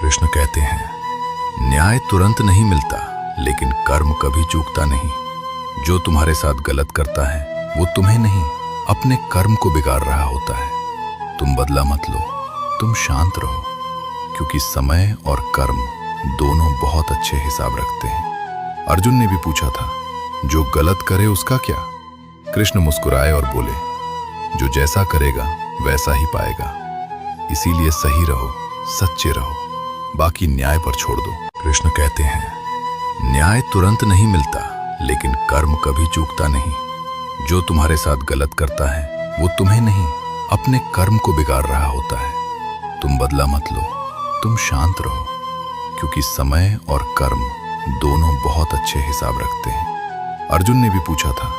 कृष्ण कहते हैं, न्याय तुरंत नहीं मिलता, लेकिन कर्म कभी चूकता नहीं। जो तुम्हारे साथ गलत करता है वो तुम्हें नहीं, अपने कर्म को बिगाड़ रहा होता है। तुम बदला मत लो, तुम शांत रहो, क्योंकि समय और कर्म दोनों बहुत अच्छे हिसाब रखते हैं। अर्जुन ने भी पूछा था, जो गलत करे उसका क्या? कृष्ण मुस्कुराए और बोले, जो जैसा करेगा वैसा ही पाएगा। इसीलिए सही रहो, सच्चे रहो, बाकी न्याय पर छोड़ दो। कृष्ण कहते हैं, न्याय तुरंत नहीं मिलता, लेकिन कर्म कभी चूकता नहीं। जो तुम्हारे साथ गलत करता है वो तुम्हें नहीं, अपने कर्म को बिगाड़ रहा होता है। तुम बदला मत लो, तुम शांत रहो, क्योंकि समय और कर्म दोनों बहुत अच्छे हिसाब रखते हैं। अर्जुन ने भी पूछा था,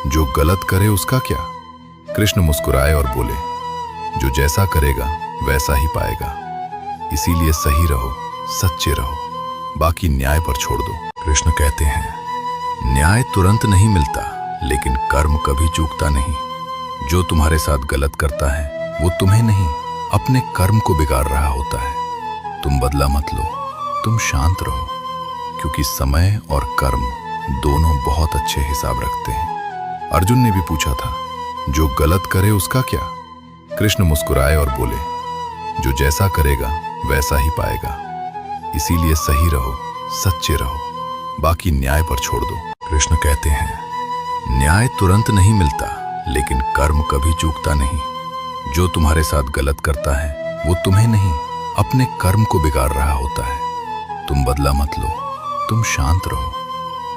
जो गलत करे उसका क्या? कृष्ण मुस्कुराए और बोले, जो जैसा करेगा वैसा ही पाएगा। इसीलिए सही रहो, सच्चे रहो, बाकी न्याय पर छोड़ दो। कृष्ण कहते हैं, न्याय तुरंत नहीं मिलता, लेकिन कर्म कभी चूकता नहीं। जो तुम्हारे साथ गलत करता है वो तुम्हें नहीं, अपने कर्म को बिगाड़ रहा होता है। तुम बदला मत लो, तुम शांत रहो, क्योंकि समय और कर्म दोनों बहुत अच्छे हिसाब रखते हैं। अर्जुन ने भी पूछा था, जो गलत करे उसका क्या? कृष्ण मुस्कुराए और बोले, जो जैसा करेगा वैसा ही पाएगा। इसीलिए सही रहो, सच्चे रहो, बाकी न्याय पर छोड़ दो। कृष्ण कहते हैं, न्याय तुरंत नहीं मिलता, लेकिन कर्म कभी चूकता नहीं। जो तुम्हारे साथ गलत करता है वो तुम्हें नहीं, अपने कर्म को बिगाड़ रहा होता है। तुम बदला मत लो, तुम शांत रहो,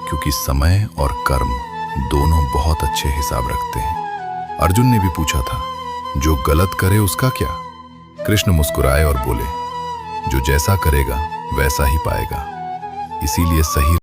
क्योंकि समय और कर्म दोनों बहुत अच्छे हिसाब रखते हैं। अर्जुन ने भी पूछा था, जो गलत करे उसका क्या? कृष्ण मुस्कुराए और बोले, जो जैसा करेगा वैसा ही पाएगा। इसीलिए सही